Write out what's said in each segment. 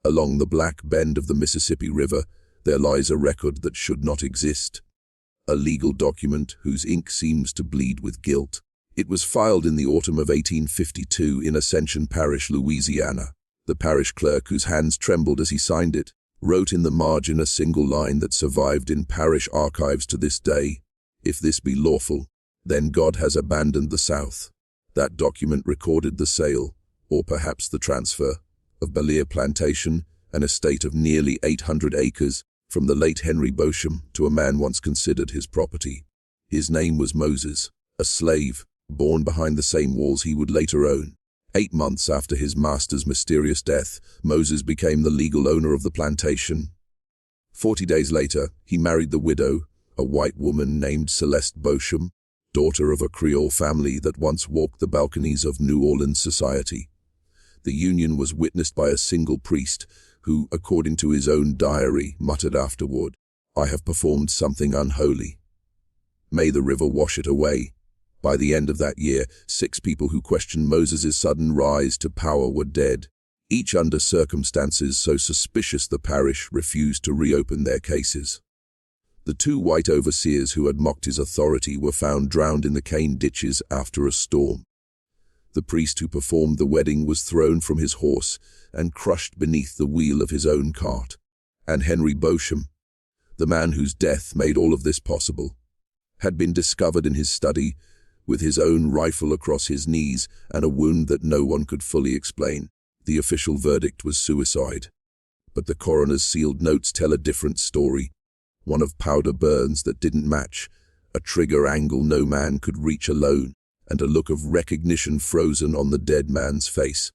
Along the black bend of the Mississippi River, there lies a record that should not exist. A legal document whose ink seems to bleed with guilt. It was filed in the autumn of 1852 in Ascension Parish, Louisiana. The parish clerk, whose hands trembled as he signed it, wrote in the margin a single line that survived in parish archives to this day: "If this be lawful, then God has abandoned the South." That document recorded the sale, or perhaps the transfer, of Bellere Plantation, an estate of nearly 800 acres, from the late Henry Beauchamp to a man once considered his property. His name was Moses, a slave, born behind the same walls he would later own. 8 months after his master's mysterious death, Moses became the legal owner of the plantation. 40 days later, he married the widow, a white woman named Celeste Beauchamp, daughter of a Creole family that once walked the balconies of New Orleans society. The union was witnessed by a single priest who, according to his own diary, muttered afterward, "I have performed something unholy. May the river wash it away." By the end of that year, 6 people who questioned Moses' sudden rise to power were dead, each under circumstances so suspicious the parish refused to reopen their cases. The 2 white overseers who had mocked his authority were found drowned in the cane ditches after a storm. The priest who performed the wedding was thrown from his horse and crushed beneath the wheel of his own cart. And Henry Beauchamp, the man whose death made all of this possible, had been discovered in his study with his own rifle across his knees and a wound that no one could fully explain. The official verdict was suicide. But the coroner's sealed notes tell a different story, one of powder burns that didn't match, a trigger angle no man could reach alone, and a look of recognition frozen on the dead man's face.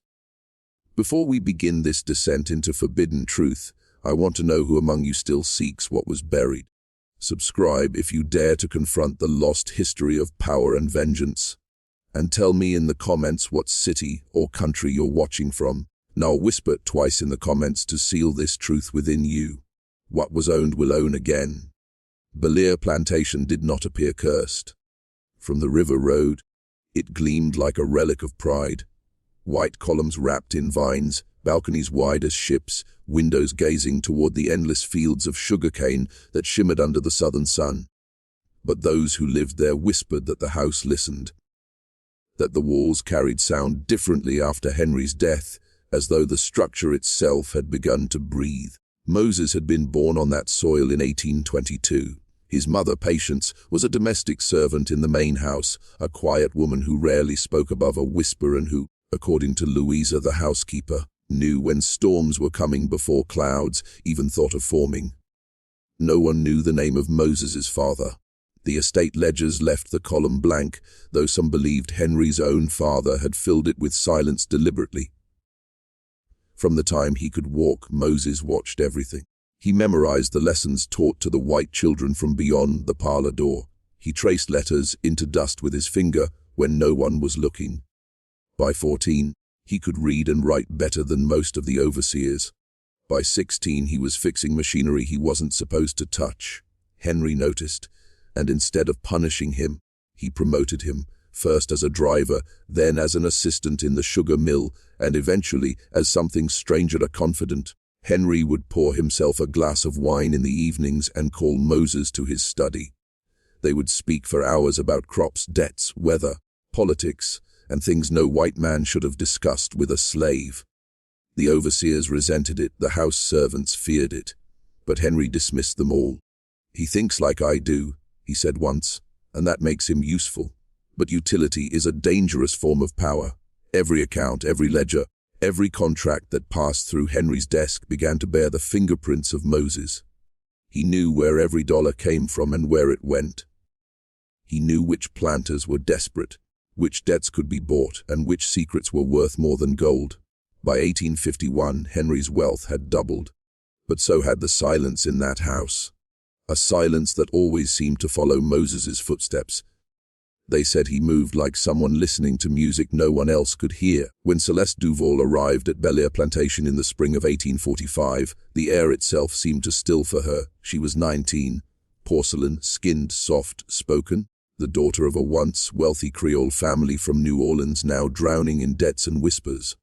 Before we begin this descent into forbidden truth, I want to know who among you still seeks what was buried. Subscribe if you dare to confront the lost history of power and vengeance. And tell me in the comments what city or country you're watching from. Now whisper it twice in the comments to seal this truth within you. What was owned will own again. Bellere Plantation did not appear cursed. From the river road, it gleamed like a relic of pride. White columns wrapped in vines, balconies wide as ships, windows gazing toward the endless fields of sugarcane that shimmered under the southern sun. But those who lived there whispered that the house listened, that the walls carried sound differently after Henry's death, as though the structure itself had begun to breathe. Moses had been born on that soil in 1822. His mother, Patience, was a domestic servant in the main house, a quiet woman who rarely spoke above a whisper and who, according to Louisa, the housekeeper, knew when storms were coming before clouds even thought of forming. No one knew the name of Moses' father. The estate ledgers left the column blank, though some believed Henry's own father had filled it with silence deliberately. From the time he could walk, Moses watched everything. He memorized the lessons taught to the white children from beyond the parlor door. He traced letters into dust with his finger when no one was looking. By 14, he could read and write better than most of the overseers. By 16, he was fixing machinery he wasn't supposed to touch. Henry noticed, and instead of punishing him, he promoted him, first as a driver, then as an assistant in the sugar mill, and eventually as something stranger, a confidant. Henry would pour himself a glass of wine in the evenings and call Moses to his study. They would speak for hours about crops, debts, weather, politics, and things no white man should have discussed with a slave. The overseers resented it, the house servants feared it, but Henry dismissed them all. "He thinks like I do," he said once, "and that makes him useful. But utility is a dangerous form of power." Every account, every ledger, every contract that passed through Henry's desk began to bear the fingerprints of Moses. He knew where every dollar came from and where it went. He knew which planters were desperate, which debts could be bought, and which secrets were worth more than gold. By 1851, Henry's wealth had doubled, but so had the silence in that house. A silence that always seemed to follow Moses's footsteps. They said he moved like someone listening to music no one else could hear. When Celeste Duval arrived at Bellere Plantation in the spring of 1845, the air itself seemed to still for her. She was 19, porcelain, skinned, soft-spoken, the daughter of a once wealthy Creole family from New Orleans, now drowning in debts and whispers.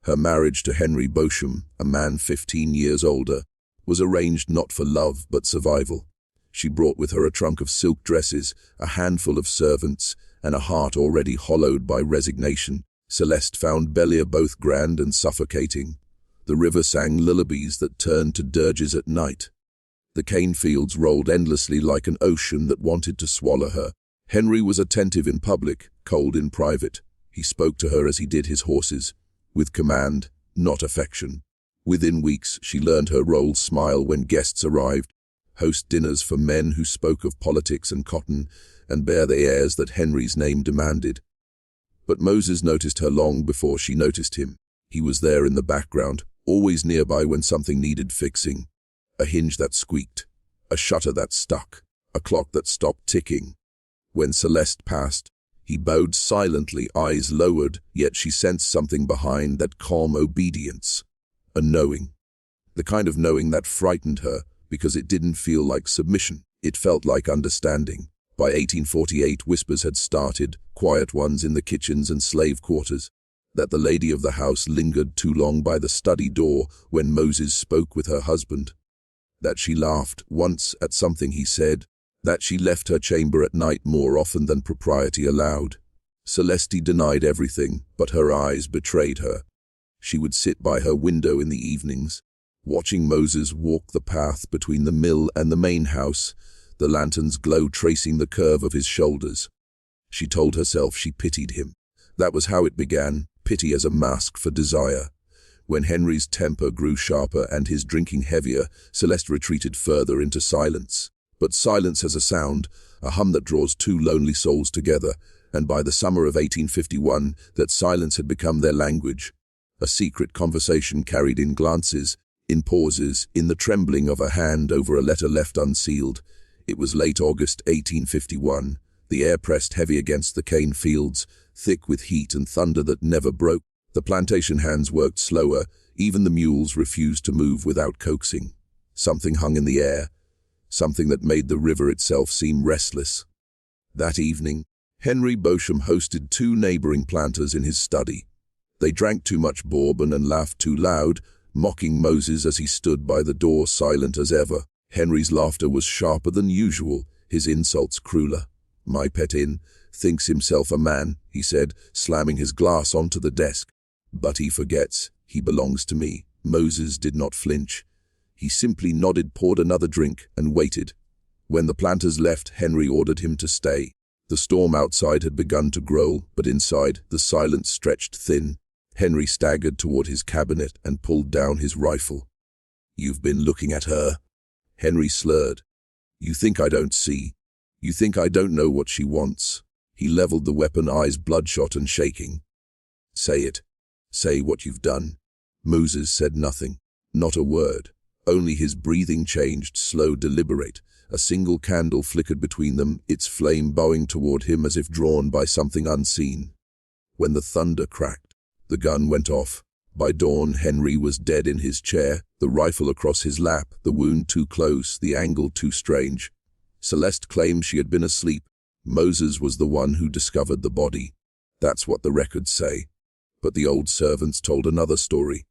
Her marriage to Henry Beauchamp, a man 15 years older, was arranged not for love but survival. She brought with her a trunk of silk dresses, a handful of servants, and a heart already hollowed by resignation. Celeste found Bellere both grand and suffocating. The river sang lullabies that turned to dirges at night. The cane fields rolled endlessly like an ocean that wanted to swallow her. Henry was attentive in public, cold in private. He spoke to her as he did his horses, with command, not affection. Within weeks, she learned her role: smile when guests arrived, host dinners for men who spoke of politics and cotton, and bear the airs that Henry's name demanded. But Moses noticed her long before she noticed him. He was there in the background, always nearby when something needed fixing. A hinge that squeaked, a shutter that stuck, a clock that stopped ticking. When Celeste passed, he bowed silently, eyes lowered, yet she sensed something behind that calm obedience. A knowing. The kind of knowing that frightened her, because it didn't feel like submission. It felt like understanding. By 1848, whispers had started, quiet ones in the kitchens and slave quarters, that the lady of the house lingered too long by the study door when Moses spoke with her husband, that she laughed once at something he said, that she left her chamber at night more often than propriety allowed. Celeste denied everything, but her eyes betrayed her. She would sit by her window in the evenings, watching Moses walk the path between the mill and the main house, the lantern's glow tracing the curve of his shoulders. She told herself she pitied him. That was how it began, pity as a mask for desire. When Henry's temper grew sharper and his drinking heavier, Celeste retreated further into silence. But silence has a sound, a hum that draws two lonely souls together, and by the summer of 1851, that silence had become their language. A secret conversation carried in glances, in pauses, in the trembling of a hand over a letter left unsealed. It was late August 1851. The air pressed heavy against the cane fields, thick with heat and thunder that never broke. The plantation hands worked slower. Even the mules refused to move without coaxing. Something hung in the air, something that made the river itself seem restless. That evening, Henry Beauchamp hosted two neighboring planters in his study. They drank too much bourbon and laughed too loud, mocking Moses as he stood by the door, silent as ever. Henry's laughter was sharper than usual, his insults crueler. "My pet thinks himself a man," he said, slamming his glass onto the desk. "But he forgets, he belongs to me." Moses did not flinch. He simply nodded, poured another drink, and waited. When the planters left, Henry ordered him to stay. The storm outside had begun to growl, but inside, the silence stretched thin. Henry staggered toward his cabinet and pulled down his rifle. "You've been looking at her?" Henry slurred. "You think I don't see? You think I don't know what she wants?" He leveled the weapon, eyes bloodshot and shaking. "Say it. Say what you've done." Moses said nothing, not a word. Only his breathing changed, slow, deliberate. A single candle flickered between them, its flame bowing toward him as if drawn by something unseen. When the thunder cracked, the gun went off. By dawn, Henry was dead in his chair, the rifle across his lap, the wound too close, the angle too strange. Celeste claimed she had been asleep. Moses was the one who discovered the body. That's what the records say. But the old servants told another story.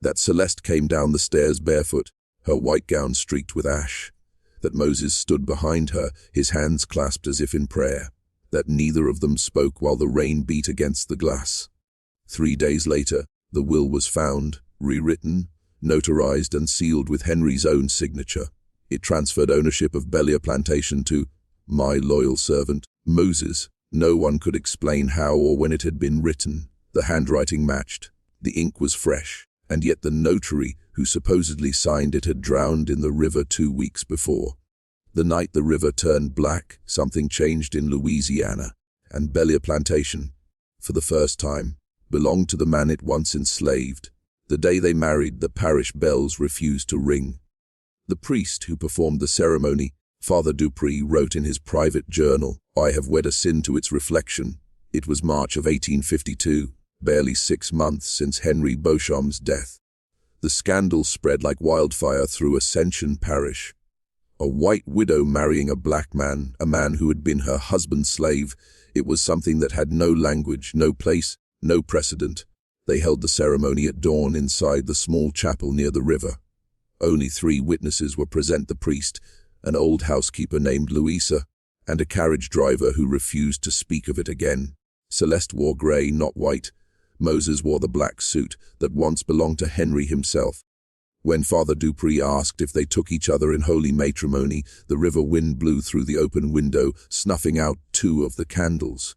That Celeste came down the stairs barefoot, her white gown streaked with ash. That Moses stood behind her, his hands clasped as if in prayer. That neither of them spoke while the rain beat against the glass. 3 days later, the will was found, rewritten, notarized and sealed with Henry's own signature. It transferred ownership of Bellere Plantation to "my loyal servant, Moses." No one could explain how or when it had been written. The handwriting matched. The ink was fresh. And yet the notary who supposedly signed it had drowned in the river 2 weeks before. The night the river turned black, something changed in Louisiana, and Bellere Plantation, for the first time, belonged to the man it once enslaved. The day they married, the parish bells refused to ring. The priest who performed the ceremony, Father Dupree, wrote in his private journal, "I have wed a sin to its reflection." It was March of 1852, barely 6 months since Henry Beauchamp's death. The scandal spread like wildfire through Ascension Parish. A white widow marrying a black man, a man who had been her husband's slave. It was something that had no language, no place, no precedent. They held the ceremony at dawn inside the small chapel near the river. Only 3 witnesses were present: the priest, an old housekeeper named Louisa, and a carriage driver who refused to speak of it again. Celeste wore grey, not white. Moses wore the black suit that once belonged to Henry himself. When Father Dupree asked if they took each other in holy matrimony, the river wind blew through the open window, snuffing out 2 of the candles.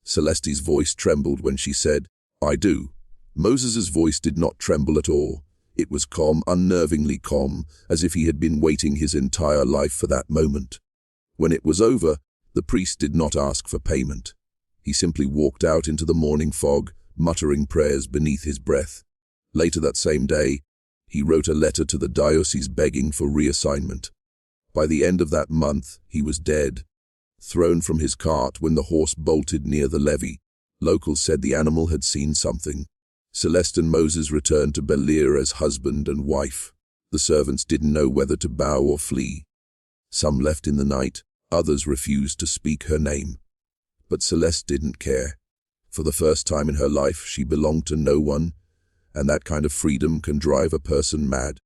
Celeste's voice trembled when she said, "I do." Moses's voice did not tremble at all. It was calm, unnervingly calm, as if he had been waiting his entire life for that moment. When it was over, the priest did not ask for payment. He simply walked out into the morning fog, muttering prayers beneath his breath. Later that same day, he wrote a letter to the diocese begging for reassignment. By the end of that month, he was dead, thrown from his cart when the horse bolted near the levee. Locals said the animal had seen something. Celeste and Moses returned to Bellere as husband and wife. The servants didn't know whether to bow or flee. Some left in the night, others refused to speak her name. But Celeste didn't care. For the first time in her life, she belonged to no one, and that kind of freedom can drive a person mad.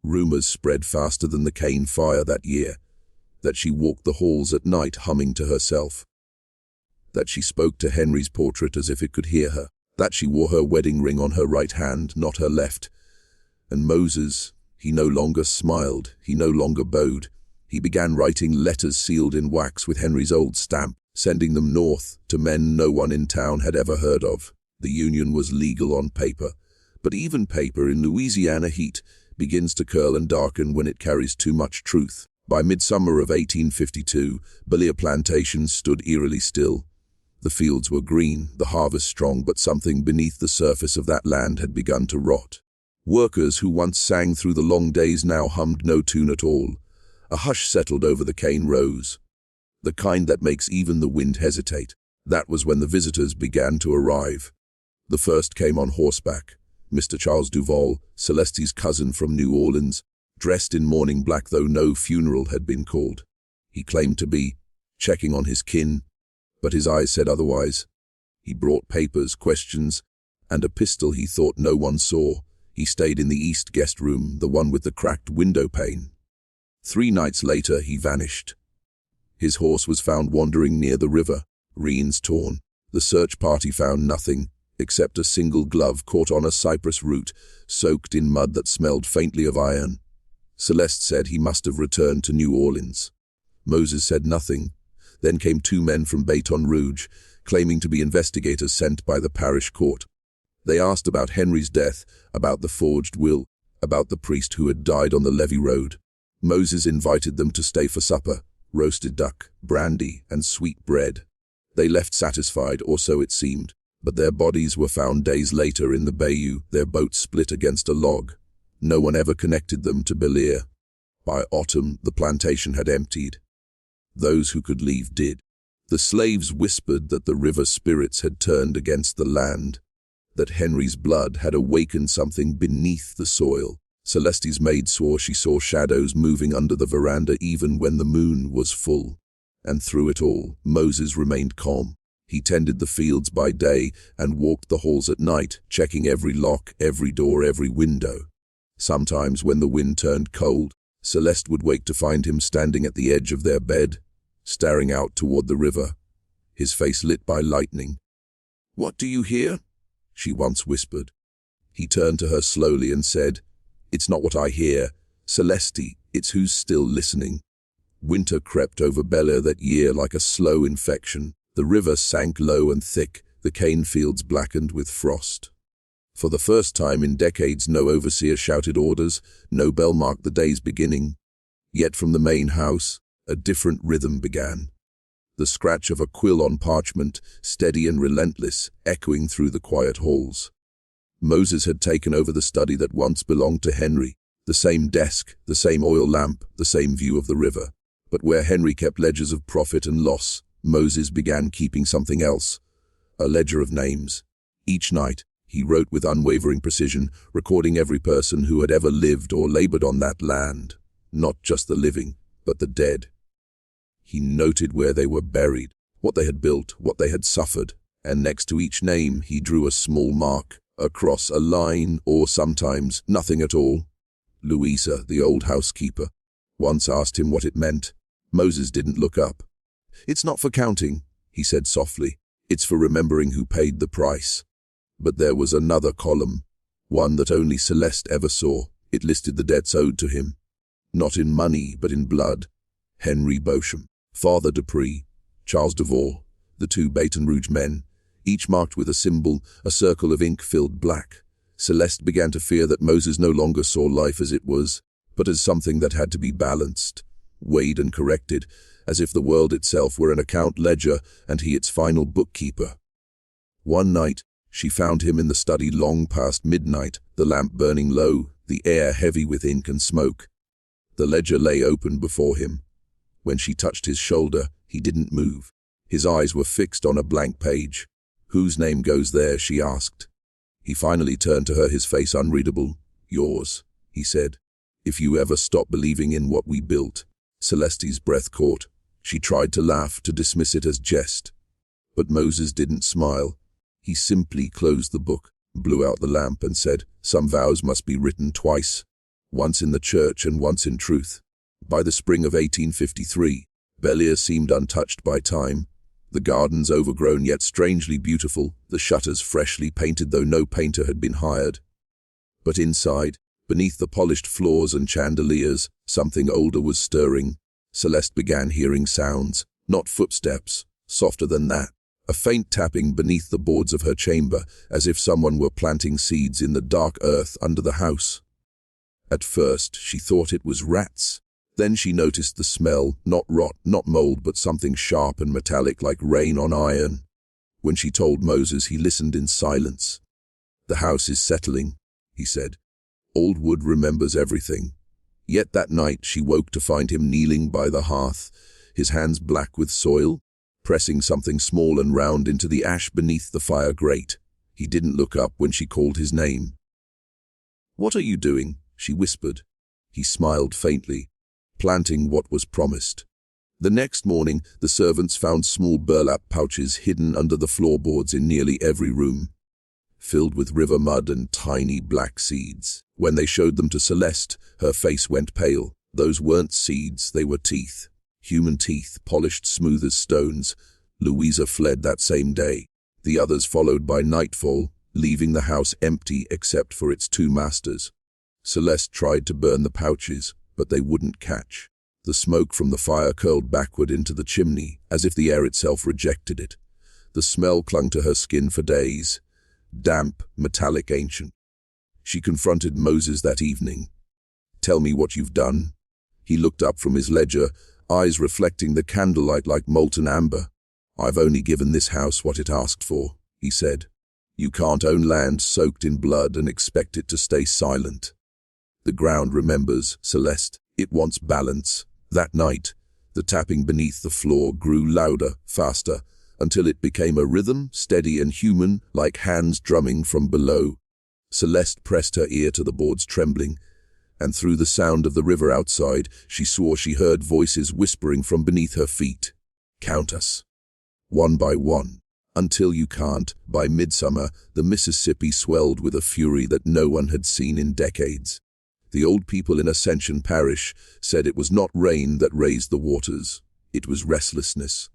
Rumors spread faster than the cane fire that year, that she walked the halls at night humming to herself, that she spoke to Henry's portrait as if it could hear her, that she wore her wedding ring on her right hand, not her left. And Moses, he no longer smiled, he no longer bowed. He began writing letters sealed in wax with Henry's old stamp, sending them north to men no one in town had ever heard of. The union was legal on paper, but even paper in Louisiana heat begins to curl and darken when it carries too much truth. By midsummer of 1852, Bellere Plantation stood eerily still. The fields were green, the harvest strong, but something beneath the surface of that land had begun to rot. Workers who once sang through the long days now hummed no tune at all. A hush settled over the cane rows, the kind that makes even the wind hesitate. That was when the visitors began to arrive. The first came on horseback. Mr. Charles Duval, Celeste's cousin from New Orleans, dressed in mourning black though no funeral had been called. He claimed to be checking on his kin, but his eyes said otherwise. He brought papers, questions, and a pistol he thought no one saw. He stayed in the east guest room, the one with the cracked window pane. 3 nights later, he vanished. His horse was found wandering near the river, reins torn. The search party found nothing, except a single glove caught on a cypress root, soaked in mud that smelled faintly of iron. Celeste said he must have returned to New Orleans. Moses said nothing. Then came 2 men from Baton Rouge, claiming to be investigators sent by the parish court. They asked about Henry's death, about the forged will, about the priest who had died on the levee road. Moses invited them to stay for supper: roasted duck, brandy, and sweet bread. They left satisfied, or so it seemed, but their bodies were found days later in the bayou, their boat split against a log. No one ever connected them to Bellere. By autumn, the plantation had emptied. Those who could leave did. The slaves whispered that the river spirits had turned against the land, that Henry's blood had awakened something beneath the soil. Celeste's maid swore she saw shadows moving under the veranda even when the moon was full. And through it all, Moses remained calm. He tended the fields by day and walked the halls at night, checking every lock, every door, every window. Sometimes when the wind turned cold, Celeste would wake to find him standing at the edge of their bed, staring out toward the river, his face lit by lightning. "What do you hear?" she once whispered. He turned to her slowly and said, "It's not what I hear, Celeste, it's who's still listening." Winter crept over Bellere that year like a slow infection. The river sank low and thick, the cane fields blackened with frost. For the first time in decades, no overseer shouted orders, no bell marked the day's beginning. Yet from the main house, a different rhythm began. The scratch of a quill on parchment, steady and relentless, echoing through the quiet halls. Moses had taken over the study that once belonged to Henry. The same desk, the same oil lamp, the same view of the river. But where Henry kept ledgers of profit and loss, Moses began keeping something else, a ledger of names. Each night, he wrote with unwavering precision, recording every person who had ever lived or labored on that land, not just the living, but the dead. He noted where they were buried, what they had built, what they had suffered, and next to each name he drew a small mark, across a line, or sometimes nothing at all. Louisa, the old housekeeper, once asked him what it meant. Moses didn't look up. "It's not for counting," he said softly. "It's for remembering who paid the price." But there was another column, one that only Celeste ever saw. It listed the debts owed to him, not in money but in blood. Henry Beauchamp, Father Dupree, Charles Devore, the two Baton Rouge men, each marked with a symbol, a circle of ink filled black. Celeste began to fear that Moses no longer saw life as it was, but as something that had to be balanced, weighed and corrected, as if the world itself were an account ledger and he its final bookkeeper. One night, she found him in the study long past midnight, the lamp burning low, the air heavy with ink and smoke. The ledger lay open before him. When she touched his shoulder, he didn't move. His eyes were fixed on a blank page. "Whose name goes there?" she asked. He finally turned to her, his face unreadable. "Yours," he said. "If you ever stop believing in what we built." Celeste's breath caught. She tried to laugh, to dismiss it as jest. But Moses didn't smile. He simply closed the book, blew out the lamp, and said, "Some vows must be written twice, once in the church and once in truth." By the spring of 1853, Bellere seemed untouched by time. The gardens overgrown yet strangely beautiful, the shutters freshly painted though no painter had been hired. But inside, beneath the polished floors and chandeliers, something older was stirring. Celeste began hearing sounds, not footsteps, softer than that. A faint tapping beneath the boards of her chamber, as if someone were planting seeds in the dark earth under the house. At first, she thought it was rats. Then she noticed the smell, not rot, not mold, but something sharp and metallic like rain on iron. When she told Moses, he listened in silence. "The house is settling," he said. "Old wood remembers everything." Yet that night she woke to find him kneeling by the hearth, his hands black with soil, pressing something small and round into the ash beneath the fire grate. He didn't look up when she called his name. "What are you doing?" she whispered. He smiled faintly. "Planting what was promised." The next morning, the servants found small burlap pouches hidden under the floorboards in nearly every room, filled with river mud and tiny black seeds. When they showed them to Celeste, her face went pale. Those weren't seeds, they were teeth. Human teeth, polished smooth as stones. Louisa fled that same day. The others followed by nightfall, leaving the house empty except for its two masters. Celeste tried to burn the pouches, but they wouldn't catch. The smoke from the fire curled backward into the chimney, as if the air itself rejected it. The smell clung to her skin for days. Damp, metallic, ancient. She confronted Moses that evening. "Tell me what you've done." He looked up from his ledger, eyes reflecting the candlelight like molten amber. "I've only given this house what it asked for," he said. "You can't own land soaked in blood and expect it to stay silent. The ground remembers, Celeste. It wants balance." That night, the tapping beneath the floor grew louder, faster, until it became a rhythm, steady and human, like hands drumming from below. Celeste pressed her ear to the boards, trembling, and through the sound of the river outside, she swore she heard voices whispering from beneath her feet. "Count us, one by one, until you can't." By midsummer, the Mississippi swelled with a fury that no one had seen in decades. The old people in Ascension Parish said it was not rain that raised the waters, it was restlessness.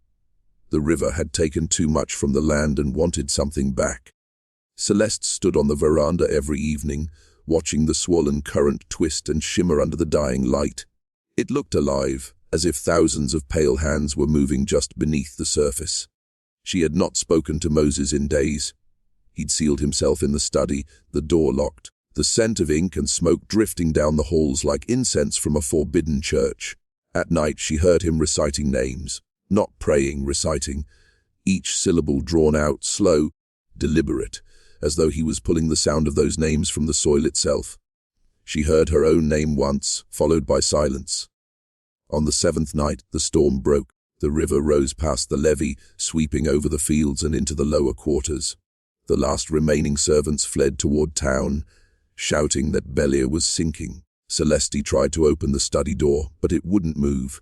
The river had taken too much from the land and wanted something back. Celeste stood on the veranda every evening, watching the swollen current twist and shimmer under the dying light. It looked alive, as if thousands of pale hands were moving just beneath the surface. She had not spoken to Moses in days. He'd sealed himself in the study, the door locked, the scent of ink and smoke drifting down the halls like incense from a forbidden church. At night she heard him reciting names, not praying, reciting, each syllable drawn out, slow, deliberate, as though he was pulling the sound of those names from the soil itself. She heard her own name once, followed by silence. On the seventh night, the storm broke. The river rose past the levee, sweeping over the fields and into the lower quarters. The last remaining servants fled toward town, shouting that Bellere was sinking. Celeste tried to open the study door, but it wouldn't move.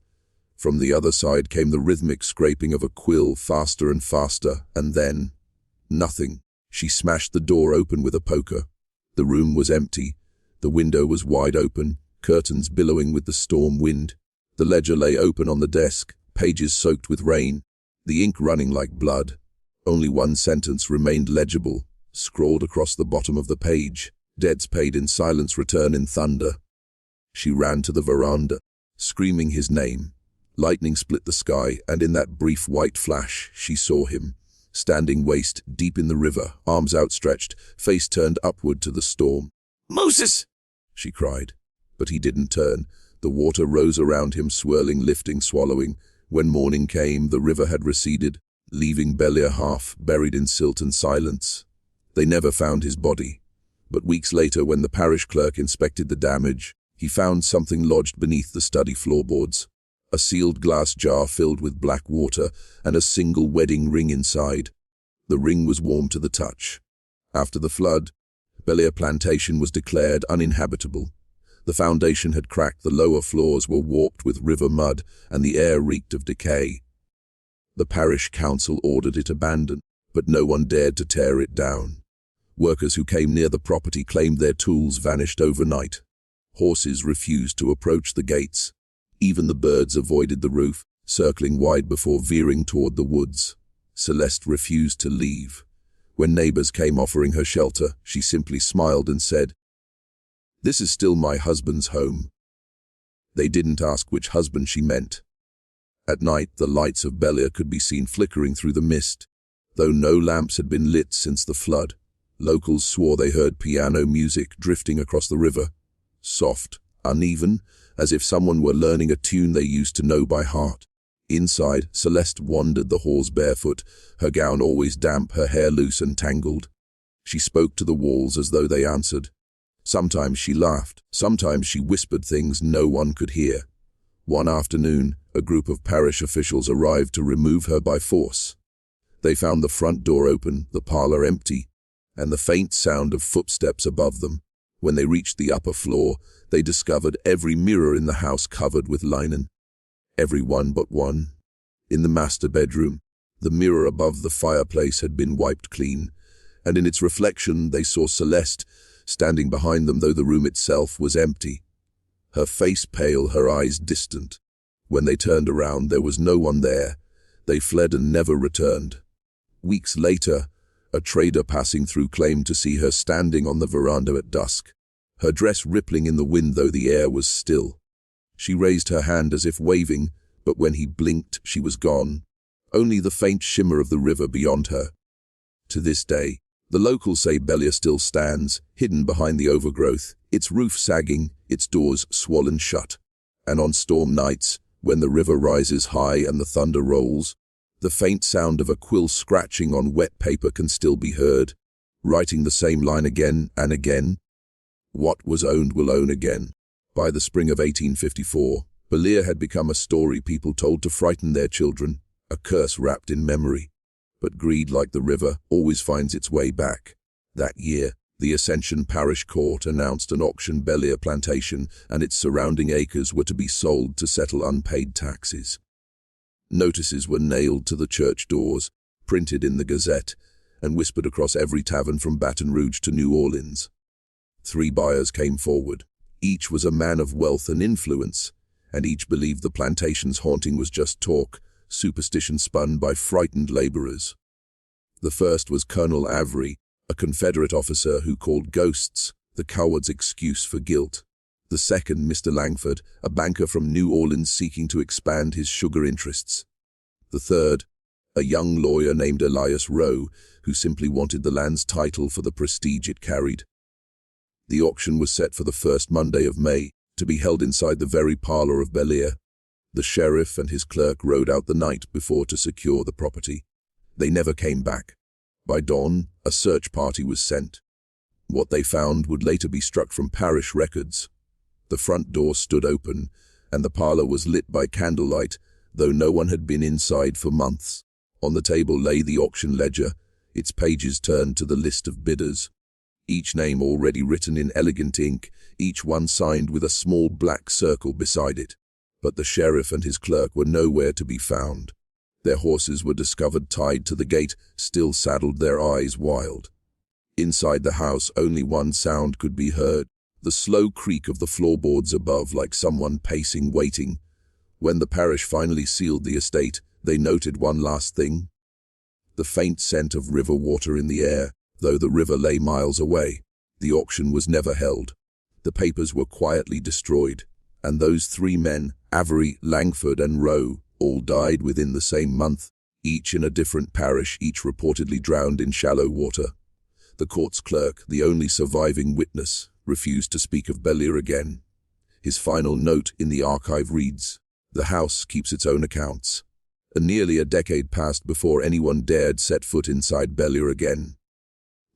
From the other side came the rhythmic scraping of a quill, faster and faster, and then Nothing. She smashed the door open with a poker. The room was empty. The window was wide open, curtains billowing with the storm wind. The ledger lay open on the desk, pages soaked with rain, the ink running like blood. Only one sentence remained legible, scrawled across the bottom of the page. Debts paid in silence return in thunder. She ran to the veranda, screaming his name. Lightning split the sky, and in that brief white flash, she saw him, standing waist deep in the river, arms outstretched, face turned upward to the storm. "Moses!" she cried. But he didn't turn. The water rose around him, swirling, lifting, swallowing. When morning came, the river had receded, leaving Bellere half buried in silt and silence. They never found his body. But weeks later, when the parish clerk inspected the damage, he found something lodged beneath the study floorboards. A sealed glass jar filled with black water and a single wedding ring inside. The ring was warm to the touch. After the flood, Bellere Plantation was declared uninhabitable. The foundation had cracked, the lower floors were warped with river mud, and the air reeked of decay. The parish council ordered it abandoned, but no one dared to tear it down. Workers who came near the property claimed their tools vanished overnight. Horses refused to approach the gates. Even the birds avoided the roof, circling wide before veering toward the woods. Celeste refused to leave. When neighbors came offering her shelter, she simply smiled and said, "This is still my husband's home." They didn't ask which husband she meant. At night, the lights of Bellere could be seen flickering through the mist, though no lamps had been lit since the flood. Locals swore they heard piano music drifting across the river, soft, uneven, as if someone were learning a tune they used to know by heart. Inside, Celeste wandered the halls barefoot, her gown always damp, her hair loose and tangled. She spoke to the walls as though they answered. Sometimes she laughed, sometimes she whispered things no one could hear. One afternoon, a group of parish officials arrived to remove her by force. They found the front door open, the parlor empty, and the faint sound of footsteps above them. When they reached the upper floor, they discovered every mirror in the house covered with linen. Every one but one. In the master bedroom, the mirror above the fireplace had been wiped clean, and in its reflection they saw Celeste standing behind them, though the room itself was empty. Her face pale, her eyes distant. When they turned around, there was no one there. They fled and never returned. Weeks later, a trader passing through claimed to see her standing on the veranda at dusk, her dress rippling in the wind though the air was still. She raised her hand as if waving, but when he blinked, she was gone. Only the faint shimmer of the river beyond her. To this day, the locals say Bellere still stands, hidden behind the overgrowth, its roof sagging, its doors swollen shut. And on storm nights, when the river rises high and the thunder rolls, the faint sound of a quill scratching on wet paper can still be heard, writing the same line again and again. What was owned will own again. By the spring of 1854, Bellere had become a story people told to frighten their children, a curse wrapped in memory. But greed, like the river, always finds its way back. That year, the Ascension Parish Court announced an auction. Bellere Plantation and its surrounding acres were to be sold to settle unpaid taxes. Notices were nailed to the church doors, printed in the Gazette, and whispered across every tavern from Baton Rouge to New Orleans. 3 buyers came forward. Each was a man of wealth and influence, and each believed the plantation's haunting was just talk, superstition spun by frightened laborers. The first was Colonel Avery, a Confederate officer who called ghosts the coward's excuse for guilt. The second, Mr. Langford, a banker from New Orleans seeking to expand his sugar interests. The third, a young lawyer named Elias Rowe, who simply wanted the land's title for the prestige it carried. The auction was set for the first Monday of May, to be held inside the very parlor of Bellere. The sheriff and his clerk rode out the night before to secure the property. They never came back. By dawn, a search party was sent. What they found would later be struck from parish records. The front door stood open, and the parlor was lit by candlelight, though no one had been inside for months. On the table lay the auction ledger, its pages turned to the list of bidders. Each name already written in elegant ink, each one signed with a small black circle beside it. But the sheriff and his clerk were nowhere to be found. Their horses were discovered tied to the gate, still saddled, their eyes wild. Inside the house, only one sound could be heard, the slow creak of the floorboards above, like someone pacing, waiting. When the parish finally sealed the estate, they noted one last thing: the faint scent of river water in the air, though the river lay miles away. The auction was never held. The papers were quietly destroyed, and those three men, Avery, Langford, and Rowe, all died within the same month, each in a different parish, each reportedly drowned in shallow water. The court's clerk, the only surviving witness, refused to speak of Bellere again. His final note in the archive reads, "The house keeps its own accounts." Nearly a decade passed before anyone dared set foot inside Bellere again.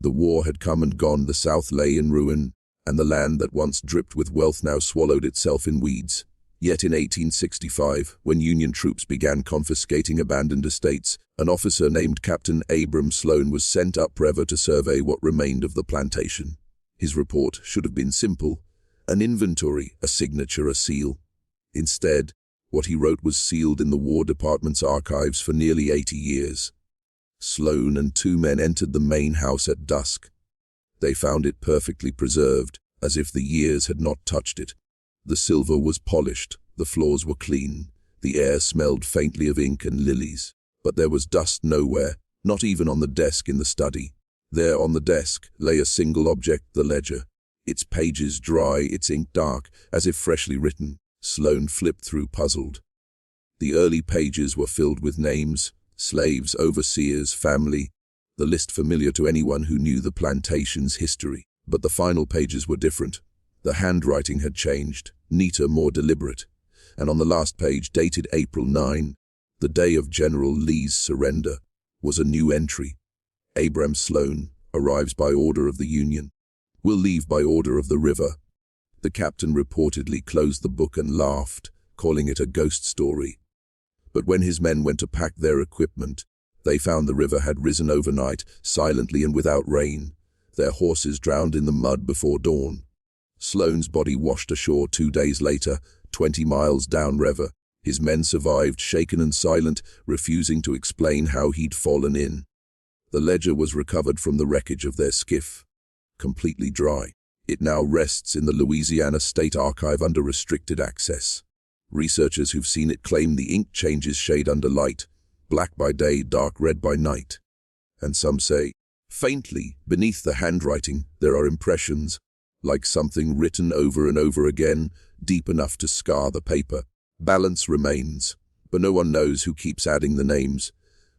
The war had come and gone, the South lay in ruin, and the land that once dripped with wealth now swallowed itself in weeds. Yet in 1865, when Union troops began confiscating abandoned estates, an officer named Captain Abram Sloan was sent upriver to survey what remained of the plantation. His report should have been simple: an inventory, a signature, a seal. Instead, what he wrote was sealed in the War Department's archives for nearly 80 years. Sloan and two men entered the main house at dusk. They found it perfectly preserved, as if the years had not touched it. The silver was polished, the floors were clean, the air smelled faintly of ink and lilies. But there was dust nowhere, not even on the desk in the study. There on the desk lay a single object, the ledger, its pages dry, its ink dark, as if freshly written. Sloan flipped through, puzzled. The early pages were filled with names: slaves, overseers, family, the list familiar to anyone who knew the plantation's history. But the final pages were different. The handwriting had changed, neater, more deliberate, and on the last page, dated April 9, the day of General Lee's surrender, was a new entry. Abram Sloan arrives by order of the Union. Will leave by order of the river. The captain reportedly closed the book and laughed, calling it a ghost story. But when his men went to pack their equipment, they found the river had risen overnight, silently and without rain. Their horses drowned in the mud before dawn. Sloan's body washed ashore 2 days later, 20 miles downriver. His men survived, shaken and silent, refusing to explain how he'd fallen in. The ledger was recovered from the wreckage of their skiff, completely dry. It now rests in the Louisiana State Archive under restricted access. Researchers who've seen it claim the ink changes shade under light, black by day, dark red by night. And some say, faintly, beneath the handwriting, there are impressions, like something written over and over again, deep enough to scar the paper. Balance remains, but no one knows who keeps adding the names.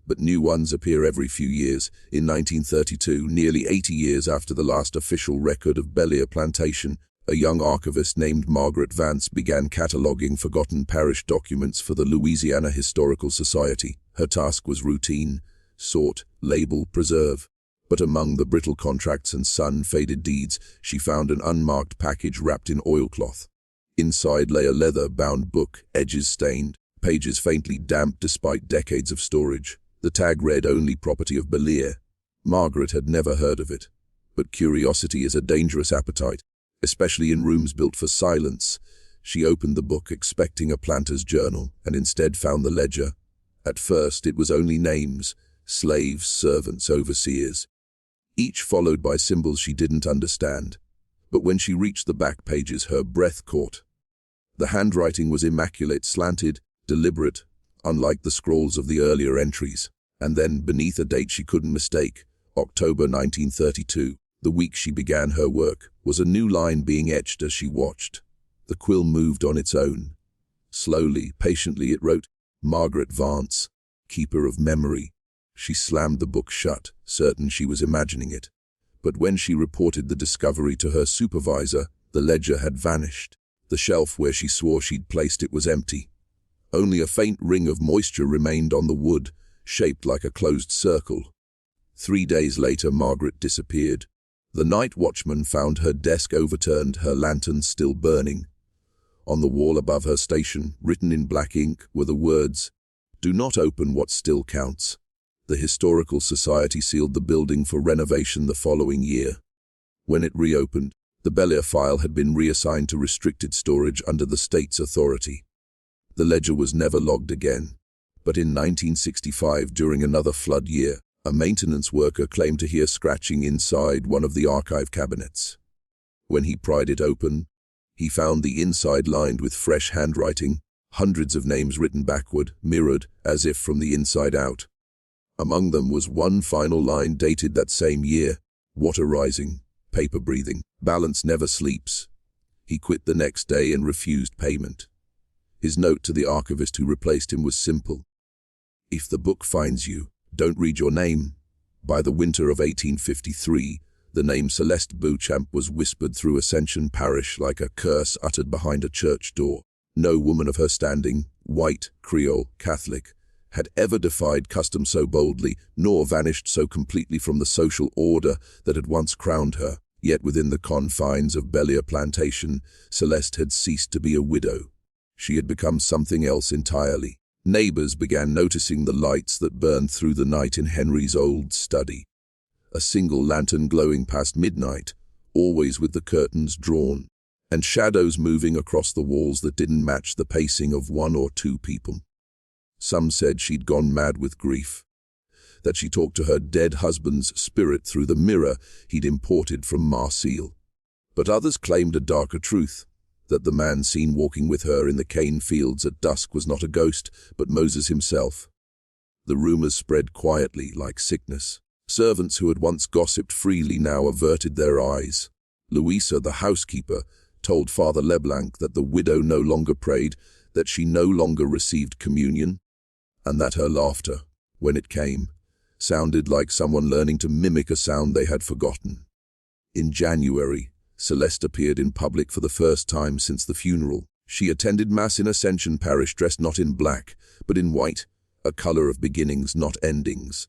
But new ones appear every few years. In 1932, nearly 80 years after the last official record of Bellere Plantation, a young archivist named Margaret Vance began cataloging forgotten parish documents for the Louisiana Historical Society. Her task was routine: sort, label, preserve. But among the brittle contracts and sun-faded deeds, she found an unmarked package wrapped in oilcloth. Inside lay a leather-bound book, edges stained, pages faintly damp despite decades of storage. The tag read, "Only property of Bellere." Margaret had never heard of it. But curiosity is a dangerous appetite, especially in rooms built for silence. She opened the book expecting a planter's journal, and instead found the ledger. At first it was only names: slaves, servants, overseers, each followed by symbols she didn't understand. But when she reached the back pages, her breath caught. The handwriting was immaculate, slanted, deliberate, unlike the scrawls of the earlier entries. And then, beneath a date she couldn't mistake, October 1932, the week she began her work, was a new line being etched as she watched. The quill moved on its own. Slowly, patiently it wrote, "Margaret Vance, keeper of memory." She slammed the book shut, certain she was imagining it. But when she reported the discovery to her supervisor, the ledger had vanished. The shelf where she swore she'd placed it was empty. Only a faint ring of moisture remained on the wood, shaped like a closed circle. 3 days later, Margaret disappeared. The night watchman found her desk overturned, her lantern still burning. On the wall above her station, written in black ink, were the words, "Do not open what still counts." The Historical Society sealed the building for renovation the following year. When it reopened, the Bellere file had been reassigned to restricted storage under the state's authority. The ledger was never logged again, But in 1965, during another flood year, a maintenance worker claimed to hear scratching inside one of the archive cabinets. When he pried it open, he found the inside lined with fresh handwriting, hundreds of names written backward, mirrored, as if from the inside out. Among them was one final line dated that same year: water rising, paper breathing, balance never sleeps. He quit the next day and refused payment. His note to the archivist who replaced him was simple: "If the book finds you, don't read your name." By the winter of 1853, the name Celeste Beauchamp was whispered through Ascension Parish like a curse uttered behind a church door. No woman of her standing, white, Creole, Catholic, had ever defied custom so boldly, nor vanished so completely from the social order that had once crowned her. Yet within the confines of Bellere Plantation, Celeste had ceased to be a widow. She had become something else entirely. Neighbors began noticing the lights that burned through the night in Henry's old study. A single lantern glowing past midnight, always with the curtains drawn, and shadows moving across the walls that didn't match the pacing of one or two people. Some said she'd gone mad with grief, that she talked to her dead husband's spirit through the mirror he'd imported from Marseille. But others claimed a darker truth, that the man seen walking with her in the cane fields at dusk was not a ghost, but Moses himself. The rumors spread quietly like sickness. Servants who had once gossiped freely now averted their eyes. Louisa, the housekeeper, told Father Leblanc that the widow no longer prayed, that she no longer received communion, and that her laughter, when it came, sounded like someone learning to mimic a sound they had forgotten. In January, Celeste appeared in public for the first time since the funeral. She attended Mass in Ascension Parish dressed not in black, but in white, a color of beginnings, not endings.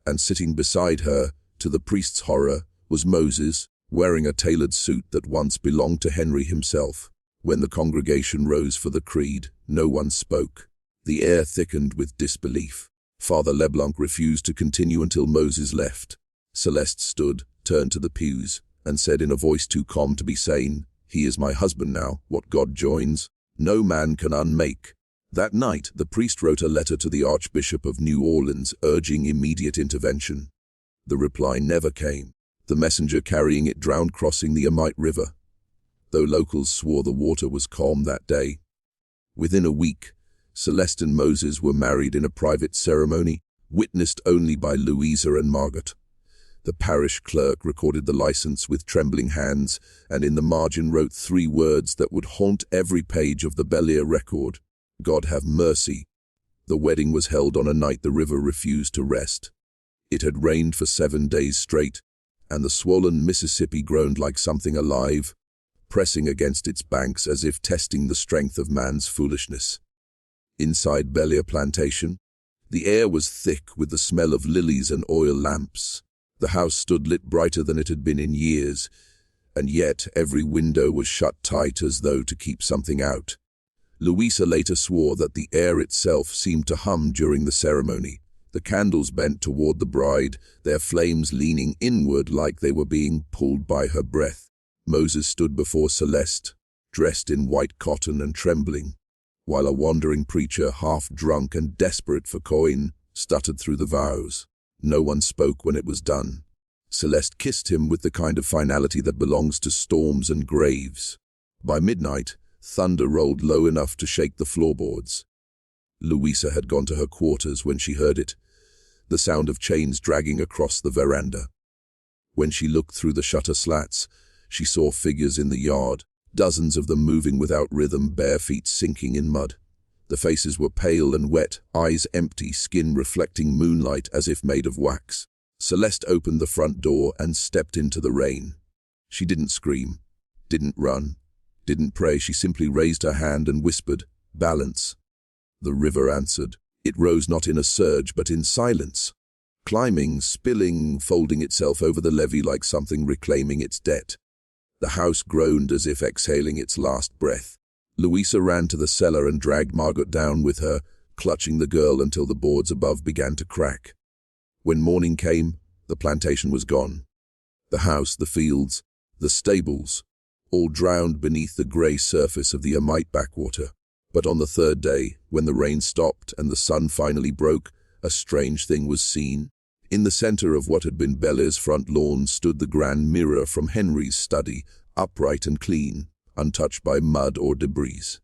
And sitting beside her, to the priest's horror, was Moses, wearing a tailored suit that once belonged to Henry himself. When the congregation rose for the creed, no one spoke. The air thickened with disbelief. Father Leblanc refused to continue until Moses left. Celeste stood, turned to the pews, and said in a voice too calm to be sane, "He is my husband now. What God joins, no man can unmake." That night, the priest wrote a letter to the Archbishop of New Orleans urging immediate intervention. The reply never came. The messenger carrying it drowned crossing the Amite River, though locals swore the water was calm that day. Within a week, Celeste and Moses were married in a private ceremony, witnessed only by Louisa and Margaret. The parish clerk recorded the license with trembling hands, and in the margin wrote 3 words that would haunt every page of the Bellere record: "God have mercy." The wedding was held on a night the river refused to rest. It had rained for 7 days straight, and the swollen Mississippi groaned like something alive, pressing against its banks as if testing the strength of man's foolishness. Inside Bellere Plantation, the air was thick with the smell of lilies and oil lamps. The house stood lit brighter than it had been in years, and yet every window was shut tight as though to keep something out. Louisa later swore that the air itself seemed to hum during the ceremony. The candles bent toward the bride, their flames leaning inward like they were being pulled by her breath. Moses stood before Celeste, dressed in white cotton and trembling, while a wandering preacher, half drunk and desperate for coin, stuttered through the vows. No one spoke when it was done. Celeste kissed him with the kind of finality that belongs to storms and graves. By midnight, thunder rolled low enough to shake the floorboards. Louisa had gone to her quarters when she heard it, the sound of chains dragging across the veranda. When she looked through the shutter slats, she saw figures in the yard, dozens of them moving without rhythm, bare feet sinking in mud. The faces were pale and wet, eyes empty, skin reflecting moonlight as if made of wax. Celeste opened the front door and stepped into the rain. She didn't scream, didn't run, didn't pray. She simply raised her hand and whispered, "Balance." The river answered. It rose not in a surge, but in silence, climbing, spilling, folding itself over the levee like something reclaiming its debt. The house groaned as if exhaling its last breath. Louisa ran to the cellar and dragged Margaret down with her, clutching the girl until the boards above began to crack. When morning came, the plantation was gone. The house, the fields, the stables, all drowned beneath the grey surface of the Amite backwater. But on the third day, when the rain stopped and the sun finally broke, a strange thing was seen. In the center of what had been Bellere's front lawn stood the grand mirror from Henry's study, upright and clean, untouched by mud or debris.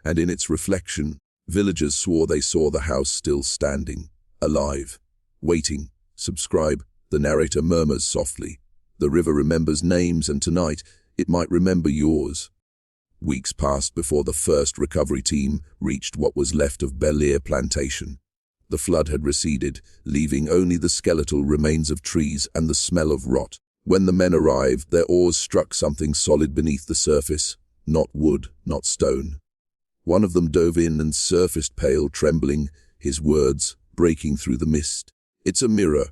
And in its reflection, villagers swore they saw the house still standing, alive, waiting. Subscribe, the narrator murmurs softly. The river remembers names, and tonight it might remember yours. Weeks passed before the first recovery team reached what was left of Bellere Plantation. The flood had receded, leaving only the skeletal remains of trees and the smell of rot. When the men arrived, their oars struck something solid beneath the surface, not wood, not stone. One of them dove in and surfaced pale, trembling, his words breaking through the mist. "It's a mirror,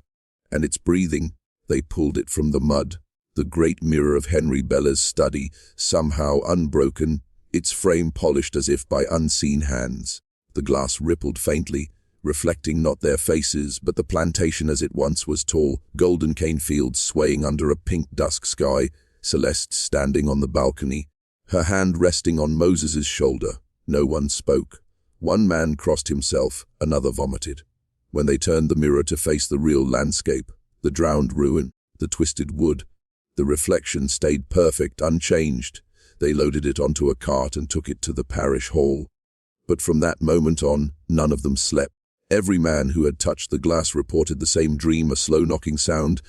and it's breathing." They pulled it from the mud. The great mirror of Henry Bellere's study, somehow unbroken, its frame polished as if by unseen hands. The glass rippled faintly, reflecting not their faces, but the plantation as it once was, tall, golden cane fields swaying under a pink dusk sky, Celeste standing on the balcony, her hand resting on Moses's shoulder. No one spoke. One man crossed himself, another vomited. When they turned the mirror to face the real landscape, the drowned ruin, the twisted wood, the reflection stayed perfect, unchanged. They loaded it onto a cart and took it to the parish hall. But from that moment on, none of them slept. Every man who had touched the glass reported the same dream, a slow knocking sound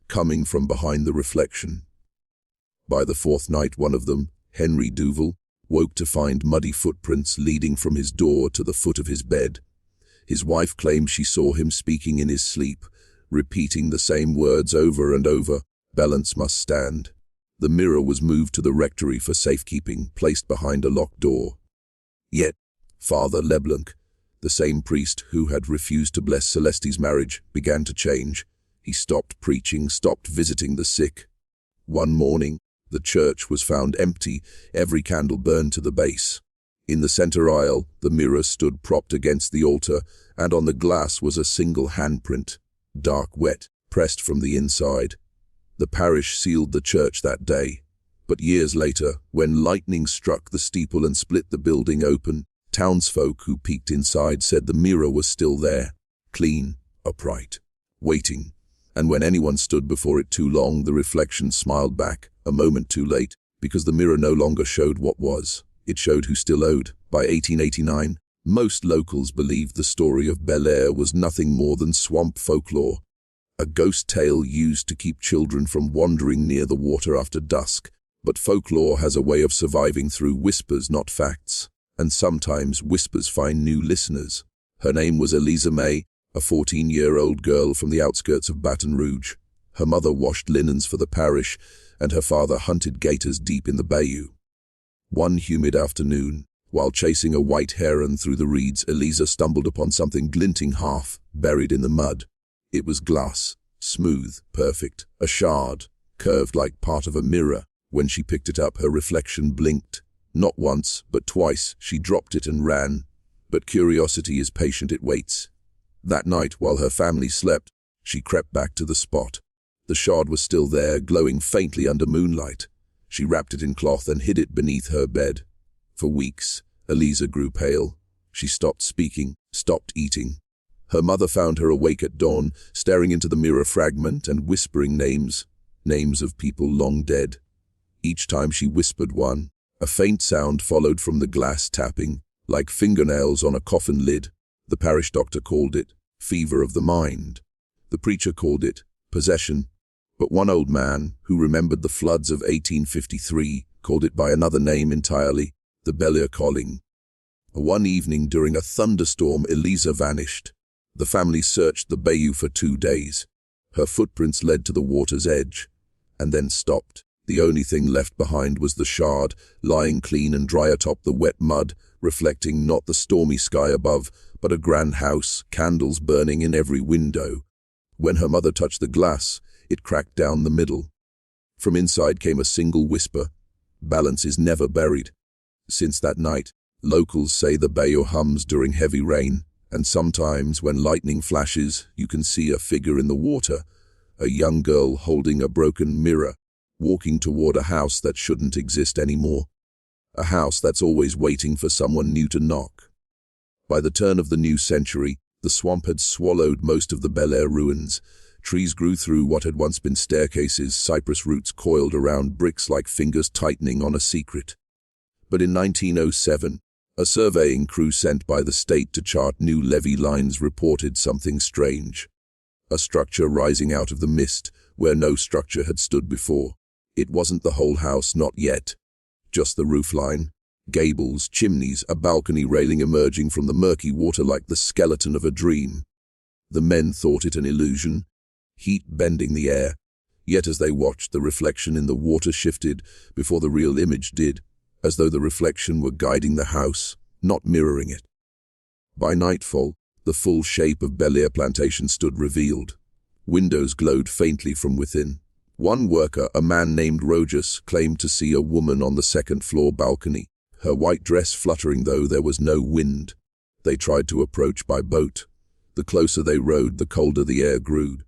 coming from behind the reflection. By the fourth night, one of them, Henry Duval, woke to find muddy footprints leading from his door to the foot of his bed. His wife claimed she saw him speaking in his sleep, repeating the same words over and over. "Balance must stand." The mirror was moved to the rectory for safekeeping, placed behind a locked door. Yet, Father Leblanc, the same priest who had refused to bless Celeste's marriage, began to change. He stopped preaching, stopped visiting the sick. One morning, the church was found empty, every candle burned to the base. In the center aisle, the mirror stood propped against the altar, and on the glass was a single handprint, dark wet, pressed from the inside. The parish sealed the church that day. But years later, when lightning struck the steeple and split the building open, townsfolk who peeked inside said the mirror was still there, clean, upright, waiting. And when anyone stood before it too long, the reflection smiled back, a moment too late, because the mirror no longer showed what was. It showed who still owed. By 1889, most locals believed the story of Bellere was nothing more than swamp folklore, a ghost tale used to keep children from wandering near the water after dusk. But folklore has a way of surviving through whispers, not facts, and sometimes whispers find new listeners. Her name was Eliza May, a 14-year-old girl from the outskirts of Baton Rouge. Her mother washed linens for the parish, and her father hunted gators deep in the bayou. One humid afternoon, while chasing a white heron through the reeds, Eliza stumbled upon something glinting half buried in the mud. It was glass, smooth, perfect, a shard, curved like part of a mirror. When she picked it up, her reflection blinked. Not once, but twice. She dropped it and ran. But curiosity is patient, it waits. That night, while her family slept, she crept back to the spot. The shard was still there, glowing faintly under moonlight. She wrapped it in cloth and hid it beneath her bed. For weeks, Eliza grew pale. She stopped speaking, stopped eating. Her mother found her awake at dawn, staring into the mirror fragment and whispering names of people long dead. Each time she whispered one, a faint sound followed from the glass tapping, like fingernails on a coffin lid. The parish doctor called it fever of the mind. The preacher called it possession. But one old man, who remembered the floods of 1853, called it by another name entirely, the Bellere calling. One evening during a thunderstorm, Eliza vanished. The family searched the bayou for 2 days. Her footprints led to the water's edge, and then stopped. The only thing left behind was the shard, lying clean and dry atop the wet mud, reflecting not the stormy sky above, but a grand house, candles burning in every window. When her mother touched the glass, it cracked down the middle. From inside came a single whisper, "Balance is never buried." Since that night, locals say the bayou hums during heavy rain, and sometimes when lightning flashes, you can see a figure in the water, a young girl holding a broken mirror, walking toward a house that shouldn't exist anymore. a house that's always waiting for someone new to knock. By the turn of the new century, the swamp had swallowed most of the Bellere ruins. Trees grew through what had once been staircases, cypress roots coiled around bricks like fingers tightening on a secret. But in 1907, a surveying crew sent by the state to chart new levee lines reported something strange. A structure rising out of the mist, where no structure had stood before. It wasn't the whole house, not yet. Just the roofline, gables, chimneys, a balcony railing emerging from the murky water like the skeleton of a dream. The men thought it an illusion, heat bending the air, yet as they watched, the reflection in the water shifted before the real image did, as though the reflection were guiding the house, not mirroring it. By nightfall, the full shape of Bellere Plantation stood revealed. Windows glowed faintly from within. One worker, a man named Rojas, claimed to see a woman on the second-floor balcony, her white dress fluttering though there was no wind. They tried to approach by boat. The closer they rowed, the colder the air grew.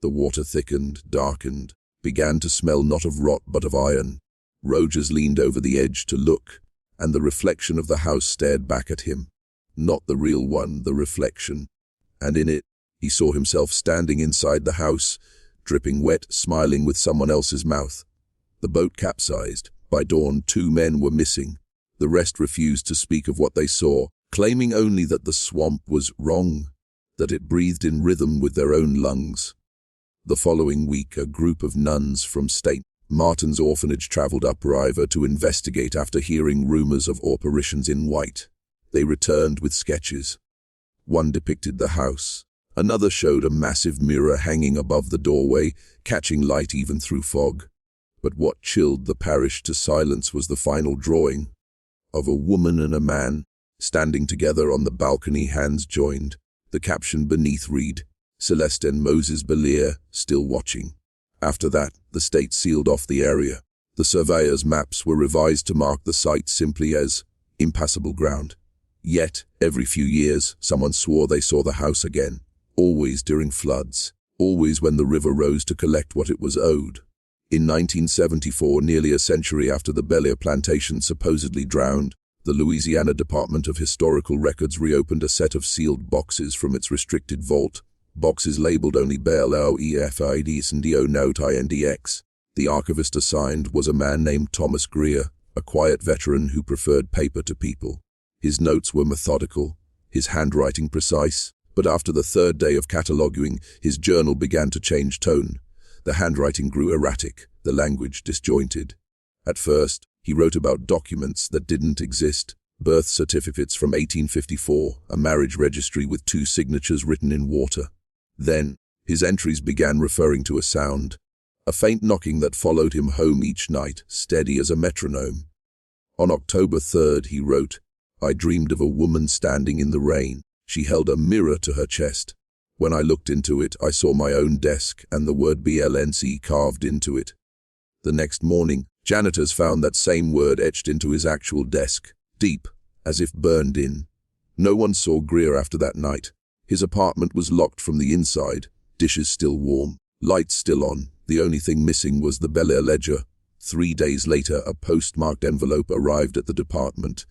The water thickened, darkened, began to smell not of rot but of iron. Rojas leaned over the edge to look, and the reflection of the house stared back at him. Not the real one, the reflection. And in it, he saw himself standing inside the house, dripping wet, smiling with someone else's mouth. The boat capsized. By dawn, 2 men were missing. The rest refused to speak of what they saw, claiming only that the swamp was wrong, that it breathed in rhythm with their own lungs. The following week, a group of nuns from St. Martin's orphanage traveled upriver to investigate after hearing rumors of apparitions in white. They returned with sketches. One depicted the house. Another showed a massive mirror hanging above the doorway, catching light even through fog. But what chilled the parish to silence was the final drawing of a woman and a man, standing together on the balcony, hands joined. The caption beneath read, "Celeste and Moses Bellere, still watching." After that, the state sealed off the area. The surveyor's maps were revised to mark the site simply as impassable ground. Yet, every few years, someone swore they saw the house again, always during floods, always when the river rose to collect what it was owed. In 1974, nearly a century after the Bellere Plantation supposedly drowned, the Louisiana Department of Historical Records reopened a set of sealed boxes from its restricted vault, boxes labeled only Bellere and DO. The archivist assigned was a man named Thomas Greer, a quiet veteran who preferred paper to people. His notes were methodical, his handwriting precise, but after the 3rd day of cataloguing, his journal began to change tone. The handwriting grew erratic, the language disjointed. At first, he wrote about documents that didn't exist, birth certificates from 1854, a marriage registry with 2 signatures written in water. Then, his entries began referring to a sound, a faint knocking that followed him home each night, steady as a metronome. On October 3rd, he wrote, "I dreamed of a woman standing in the rain. She held a mirror to her chest. When I looked into it, I saw my own desk and the word BLNC carved into it." The next morning, janitors found that same word etched into his actual desk, deep, as if burned in. No one saw Greer after that night. His apartment was locked from the inside, dishes still warm, lights still on. The only thing missing was the Bellere ledger. 3 days later, a postmarked envelope arrived at the department.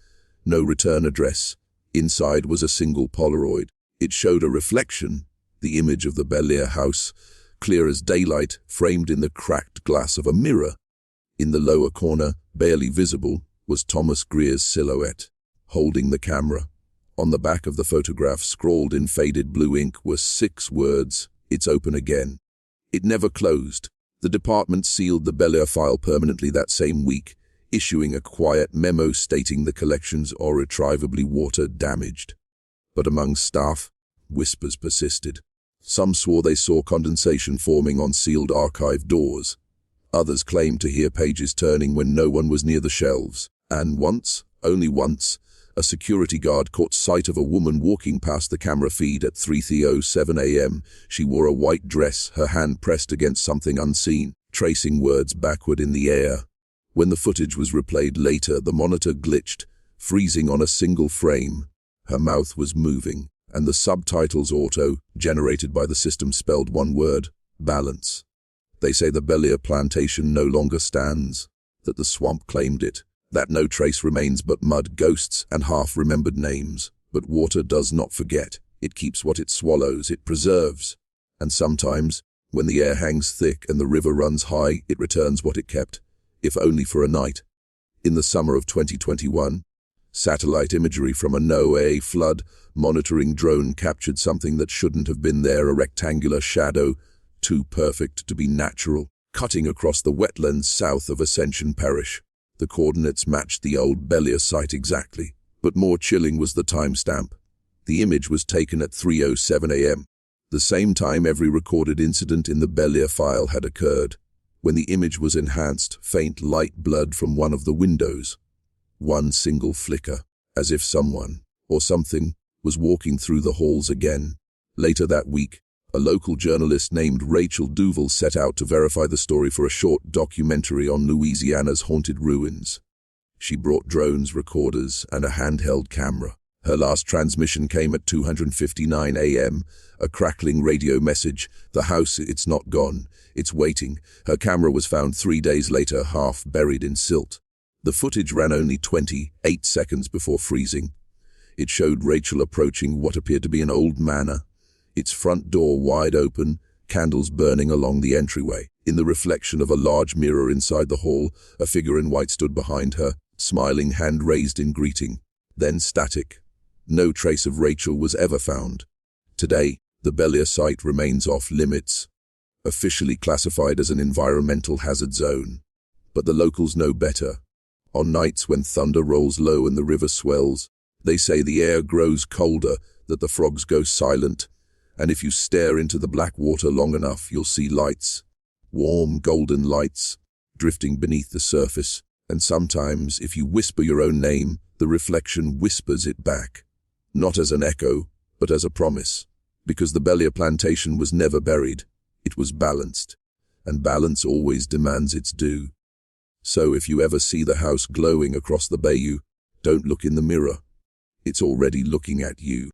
No return address. Inside was a single Polaroid. It showed a reflection, the image of the Bellere house, clear as daylight, framed in the cracked glass of a mirror. In the lower corner, barely visible, was Thomas Greer's silhouette, holding the camera. On the back of the photograph, scrawled in faded blue ink, were 6 words, "It's open again." It never closed. The department sealed the Bellere file permanently that same week, issuing a quiet memo stating the collections are irretrievably water damaged. But among staff, whispers persisted. Some swore they saw condensation forming on sealed archive doors. Others claimed to hear pages turning when no one was near the shelves. And once, only once, a security guard caught sight of a woman walking past the camera feed at 3:07 a.m. She wore a white dress, her hand pressed against something unseen, tracing words backward in the air. When the footage was replayed later, the monitor glitched, freezing on a single frame. Her mouth was moving, and the subtitles auto-generated by the system spelled one word, balance. They say the Bellere Plantation no longer stands, that the swamp claimed it. That no trace remains but mud, ghosts, and half-remembered names. But water does not forget. It keeps what it swallows, it preserves. And sometimes, when the air hangs thick and the river runs high, it returns what it kept, if only for a night. In the summer of 2021, satellite imagery from a NOAA flood monitoring drone captured something that shouldn't have been there, a rectangular shadow, too perfect to be natural, cutting across the wetlands south of Ascension Parish. The coordinates matched the old Bellere site exactly, but more chilling was the timestamp. The image was taken at 3:07 a.m., the same time every recorded incident in the Bellere file had occurred. When the image was enhanced, faint light blurred from one of the windows. One single flicker, as if someone, or something, was walking through the halls again. Later that week, a local journalist named Rachel Duval set out to verify the story for a short documentary on Louisiana's haunted ruins. She brought drones, recorders, and a handheld camera. Her last transmission came at 2:59 a.m., a crackling radio message: "The house, it's not gone, it's waiting." Her camera was found 3 days later, half buried in silt. The footage ran only 28 seconds before freezing. It showed Rachel approaching what appeared to be an old manor, its front door wide open, candles burning along the entryway. In the reflection of a large mirror inside the hall, a figure in white stood behind her, smiling, hand raised in greeting. Then static. No trace of Rachel was ever found. Today, the Bellere site remains off limits, officially classified as an environmental hazard zone. But the locals know better. On nights when thunder rolls low and the river swells, they say the air grows colder, that the frogs go silent, and if you stare into the black water long enough, you'll see lights, warm golden lights, drifting beneath the surface. And sometimes, if you whisper your own name, the reflection whispers it back. Not as an echo, but as a promise. Because the Bellere plantation was never buried, it was balanced, and balance always demands its due. So if you ever see the house glowing across the bayou, don't look in the mirror. It's already looking at you.